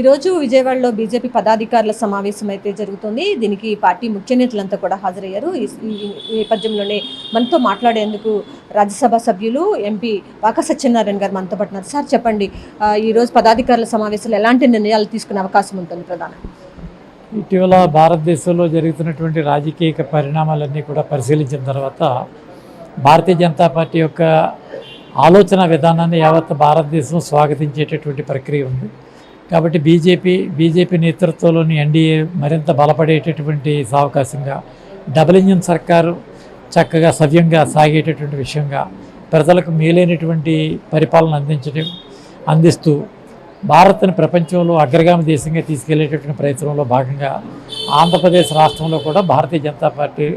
ఈరోజు విజయవాడలో బీజేపీ పదాధికారుల సమావేశం అయితే జరుగుతుంది. దీనికి పార్టీ ముఖ్య నేతలంతా కూడా హాజరయ్యారు. ఈ నేపథ్యంలోనే మనతో మాట్లాడేందుకు రాజ్యసభ సభ్యులు ఎంపీ వాకా సత్యనారాయణ గారు మనతో పడుతున్నారు. సార్ చెప్పండి, ఈరోజు పదాధికారుల సమావేశంలో ఎలాంటి నిర్ణయాలు తీసుకునే అవకాశం ఉంటుంది? ప్రధానంగా ఇటీవల భారతదేశంలో జరుగుతున్నటువంటి రాజకీయ పరిణామాలన్నీ కూడా పరిశీలించిన తర్వాత భారతీయ జనతా పార్టీ యొక్క ఆలోచన విధానాన్ని యావత్ భారతదేశం స్వాగతించేటటువంటి ప్రక్రియ ఉంది. కాబట్టి బీజేపీ నేతృత్వంలోని ఎన్డీఏ మరింత బలపడేటటువంటి అవకాశంగా డబుల్ ఇంజిన్ సర్కారు చక్కగా సవ్యంగా సాగేటటువంటి విషయంగా ప్రజలకు మేలైనటువంటి పరిపాలన అందిస్తూ భారత్ని ప్రపంచంలో అగ్రగామి దేశంగా తీసుకెళ్లేటటువంటి ప్రయత్నంలో భాగంగా ఆంధ్రప్రదేశ్ రాష్ట్రంలో కూడా భారతీయ జనతా పార్టీ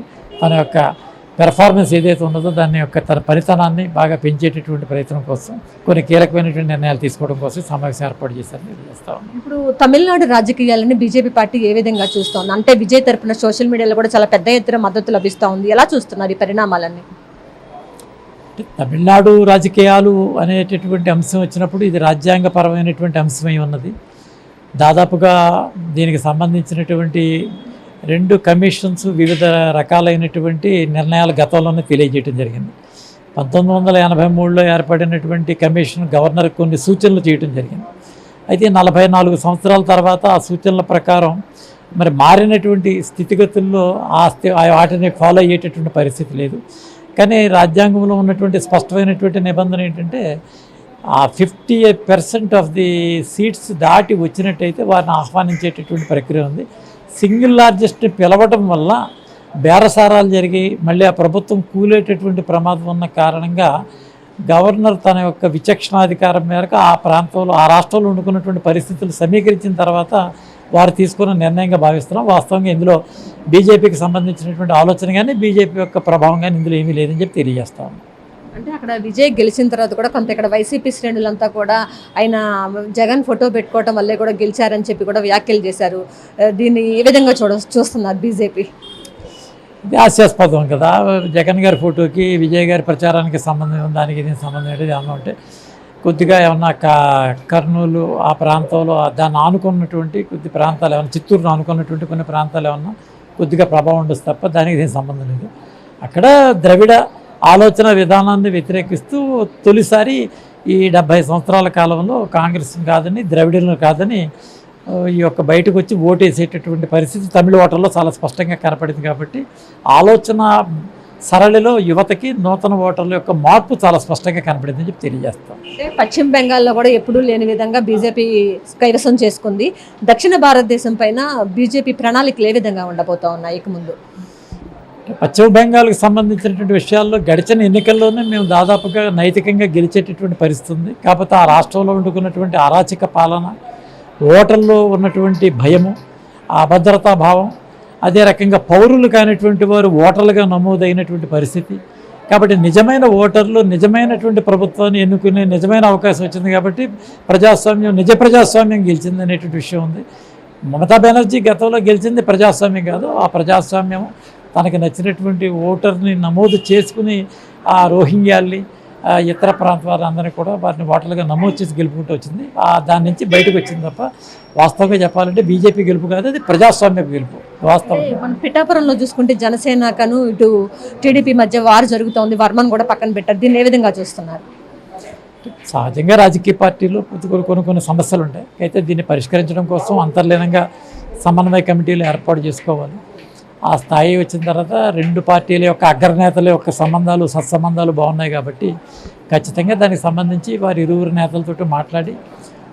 తన యొక్క పెర్ఫార్మెన్స్ ఏదైతే ఉన్నదో దాని యొక్క తన ఫలితాన్ని బాగా పెంచేటటువంటి ప్రయత్నం కోసం కొన్ని కీలకమైనటువంటి నిర్ణయాలు తీసుకోవడం కోసం సమావేశం ఏర్పాటు చేశారని తెలియజేస్తాను. ఇప్పుడు తమిళనాడు రాజకీయాలని బీజేపీ పార్టీ ఏ విధంగా చూస్తోంది? అంటే విజయ్ తరపున సోషల్ మీడియాలో కూడా చాలా పెద్ద ఎత్తున మద్దతు లభిస్తూ ఉంది. ఎలా చూస్తున్నారు ఈ పరిణామాలన్నీ? తమిళనాడు రాజకీయాలు అనేటటువంటి అంశం వచ్చినప్పుడు ఇది రాజ్యాంగపరమైనటువంటి అంశమై ఉన్నది. దాదాపుగా దీనికి సంబంధించినటువంటి 2 కమిషన్స్ వివిధ రకాలైనటువంటి నిర్ణయాలు గతంలోనే తెలియజేయడం జరిగింది. 1983లో ఏర్పడినటువంటి కమిషన్ గవర్నర్కి కొన్ని సూచనలు చేయడం జరిగింది. అయితే 44 సంవత్సరాల తర్వాత ఆ సూచనల ప్రకారం మరి మారినటువంటి స్థితిగతుల్లో వాటిని ఫాలో అయ్యేటటువంటి పరిస్థితి లేదు. కానీ రాజ్యాంగంలో ఉన్నటువంటి స్పష్టమైనటువంటి నిబంధన ఏంటంటే ఆ 50% ఆఫ్ ది సీట్స్ దాటి వచ్చినట్టయితే వారిని ఆహ్వానించేటటువంటి ప్రక్రియ ఉంది. సింగిల్ లార్జెస్ట్ని పిలవడం వల్ల బేరసారాలు జరిగి మళ్ళీ ఆ ప్రభుత్వం కూలేటటువంటి ప్రమాదం ఉన్న కారణంగా గవర్నర్ తన యొక్క విచక్షణాధికారం మేరకు ఆ ప్రాంతంలో ఆ రాష్ట్రంలో ఉండుకున్నటువంటి పరిస్థితులు సమీకరించిన తర్వాత వారు తీసుకున్న నిర్ణయంగా భావిస్తున్నాం. వాస్తవంగా ఇందులో బీజేపీకి సంబంధించినటువంటి ఆలోచన కానీ బీజేపీ యొక్క ప్రభావం కానీ ఇందులో ఏమీ లేదని చెప్పి తెలియజేస్తాం. అంటే అక్కడ విజయ్ గెలిచిన తర్వాత కూడా కొంత ఇక్కడ వైసీపీ శ్రేణులంతా కూడా ఆయన జగన్ ఫోటో పెట్టుకోవడం వల్లే కూడా గెలిచారని చెప్పి కూడా వ్యాఖ్యలు చేశారు. దీన్ని ఏ విధంగా చూస్తున్నారు బీజేపీ? ఇది హాస్యాస్పదం కదా. జగన్ గారి ఫోటోకి విజయ్ గారి ప్రచారానికి సంబంధం దానికి దీనికి సంబంధం ఏంటి ఏమన్నా ఉంటే కొద్దిగా ఏమన్నా కర్నూలు ఆ ప్రాంతంలో దాన్ని ఆనుకున్నటువంటి కొద్ది ప్రాంతాలు ఏమన్నా చిత్తూరును ఆనుకున్నటువంటి కొన్ని ప్రాంతాలు ఏమన్నా కొద్దిగా ప్రభావం ఉండొచ్చు తప్ప దానికి దీనికి సంబంధం లేదు. అక్కడ ద్రవిడ ఆలోచన విధానాన్ని వ్యతిరేకిస్తూ తొలిసారి ఈ 70 సంవత్సరాల కాలంలో కాంగ్రెస్ కాదని ద్రవిడులను కాదని ఈ యొక్క బయటకు వచ్చి ఓటేసేటటువంటి పరిస్థితి తమిళ ఓటర్లో చాలా స్పష్టంగా కనపడింది. కాబట్టి ఆలోచన సరళిలో యువతకి నూతన ఓటర్ల యొక్క మార్పు చాలా స్పష్టంగా కనపడిందని చెప్పి తెలియజేస్తాం. పశ్చిమ బెంగాల్లో కూడా ఎప్పుడూ లేని విధంగా బీజేపీ కైవసం చేసుకుంది. దక్షిణ భారతదేశం పైన బీజేపీ ప్రణాళికలు ఏ విధంగా ఉండబోతా ఉన్నాయి ఇక ముందు? పశ్చిమ బెంగాల్కి సంబంధించినటువంటి విషయాల్లో గడిచిన ఎన్నికల్లోనే మేము దాదాపుగా నైతికంగా గెలిచేటటువంటి పరిస్థితి ఉంది. కాకపోతే ఆ రాష్ట్రంలో ఉండుకున్నటువంటి అరాచక పాలన, ఓటర్లో ఉన్నటువంటి భయము, ఆ అభద్రతా భావం, అదే రకంగా పౌరులు కానిటువంటి వారు ఓటర్లుగా నమోదైనటువంటి పరిస్థితి. కాబట్టి నిజమైన ఓటర్లు నిజమైనటువంటి ప్రభుత్వాన్ని ఎన్నుకునే నిజమైన అవకాశం వచ్చింది. కాబట్టి నిజ ప్రజాస్వామ్యం గెలిచింది అనేటువంటి విషయం ఉంది. మమతా బెనర్జీ గతంలో గెలిచింది ప్రజాస్వామ్యం కాదు. ఆ ప్రజాస్వామ్యం తనకి నచ్చినటువంటి ఓటర్ని నమోదు చేసుకుని ఆ రోహింగ్యాల్ని ఇతర ప్రాంత వారందరినీ కూడా వారిని ఓటర్లుగా నమోదు చేసి గెలుపుకుంటూ వచ్చింది. దాని నుంచి బయటకు వచ్చింది తప్ప వాస్తవంగా చెప్పాలంటే బీజేపీ గెలుపు కాదు, అది ప్రజాస్వామ్య గెలుపు. వాస్తవంగా మన పిఠాపురంలో చూసుకుంటే జనసేనకను ఇటు టీడీపీ మధ్య వారు జరుగుతోంది. వర్మను కూడా పక్కన పెట్టారు. దీన్ని ఏ విధంగా చూస్తున్నారు? సహజంగా రాజకీయ పార్టీలు కొన్ని సమస్యలు ఉంటాయి. అయితే దీన్ని పరిష్కరించడం కోసం అంతర్లీనంగా సమన్వయ కమిటీలు ఏర్పాటు చేసుకోవాలి. ఆ స్థాయి వచ్చిన తర్వాత 2 పార్టీల యొక్క అగ్రనేతల యొక్క సత్సంబంధాలు బాగున్నాయి. కాబట్టి ఖచ్చితంగా దానికి సంబంధించి వారి ఇరువురు నేతలతో మాట్లాడి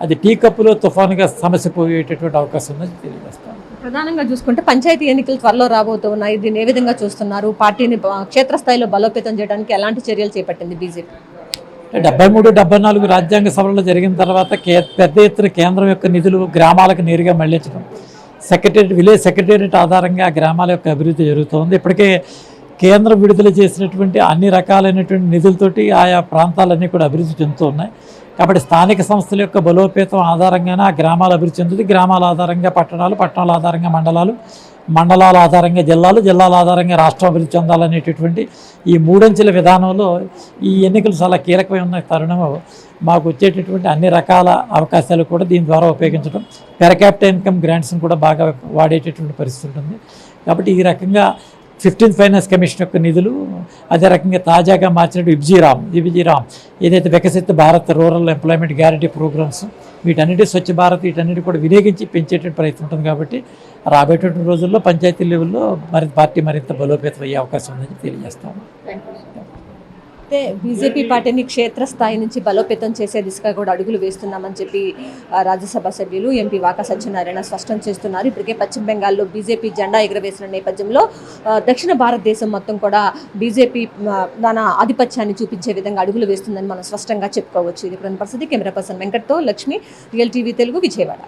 అది టీ కప్పులో తుఫానుగా సమస్య పోయేటటువంటి అవకాశం ఉందని తెలియజేస్తాను. ప్రధానంగా చూసుకుంటే పంచాయతీ ఎన్నికలు త్వరలో రాబోతున్నాయి. దీన్ని ఏ విధంగా చూస్తున్నారు? పార్టీని క్షేత్రస్థాయిలో బలోపేతం చేయడానికి ఎలాంటి చర్యలు చేపట్టింది బీజేపీ? 73, 74 రాజ్యాంగ సభలో జరిగిన తర్వాత పెద్ద ఎత్తున కేంద్రం యొక్క నిధులు గ్రామాలకు నేరుగా మళ్లించడం, విలేజ్ సెక్రటేరియట్ ఆధారంగా ఆ గ్రామాల యొక్క అభివృద్ధి జరుగుతుంది. ఇప్పటికే కేంద్రం విడుదల చేసినటువంటి అన్ని రకాలైనటువంటి నిధులతోటి ఆయా ప్రాంతాలన్నీ కూడా అభివృద్ధి చెందుతూ ఉన్నాయి. కాబట్టి స్థానిక సంస్థల యొక్క బలోపేతం ఆధారంగానే ఆ గ్రామాల అభివృద్ధి చెందుతుంది. గ్రామాల ఆధారంగా పట్టణాలు, పట్టణాల ఆధారంగా మండలాలు, మండలాల ఆధారంగా జిల్లాలు, జిల్లాల ఆధారంగా రాష్ట్రం అభివృద్ధి చెందాలనేటటువంటి ఈ 3 అంచెల విధానంలో ఈ ఎన్నికలు చాలా కీలకమైన తరుణం. మాకు వచ్చేటటువంటి అన్ని రకాల అవకాశాలు కూడా దీని ద్వారా ఉపయోగించడం, పెర్ క్యాపిటల్ ఇన్కమ్ గ్రాంట్స్ని కూడా బాగా వాడేటటువంటి పరిస్థితి ఉంటుంది. కాబట్టి ఈ రకంగా 15th ఫైనాన్స్ కమిషన్ యొక్క నిధులు, అదే రకంగా తాజాగా మార్చినట్టు విబిజీ రామ్ ఏదైతే Viksit Bharat rural employment guarantee programs, వీటన్నిటి స్వచ్ఛ భారత్ వీటన్నిటి కూడా వినియోగించి పెంచేటువంటి ప్రయత్నం ఉంటుంది. కాబట్టి రాబోయేటువంటి రోజుల్లో పంచాయతీ లెవెల్లో పార్టీ మరింత బలోపేతం అయ్యే అవకాశం ఉందని తెలియజేస్తాము. అయితే బీజేపీ పార్టీని క్షేత్రస్థాయి నుంచి బలోపేతం చేసే దిశగా కూడా అడుగులు వేస్తున్నామని చెప్పి రాజ్యసభ సభ్యులు ఎంపీ వాకా సత్యనారాయణ స్పష్టం చేస్తున్నారు. ఇప్పటికే పశ్చిమ బెంగాల్లో బీజేపీ జెండా ఎగురవేసిన నేపథ్యంలో దక్షిణ భారతదేశం మొత్తం కూడా బీజేపీ తన ఆధిపత్యాన్ని చూపించే విధంగా అడుగులు వేస్తుందని మనం స్పష్టంగా చెప్పుకోవచ్చు. ఇది పరిస్థితి. కెమెరా పర్సన్ వెంకట్తో లక్ష్మి, రియల్ టీవీ తెలుగు, విజయవాడ.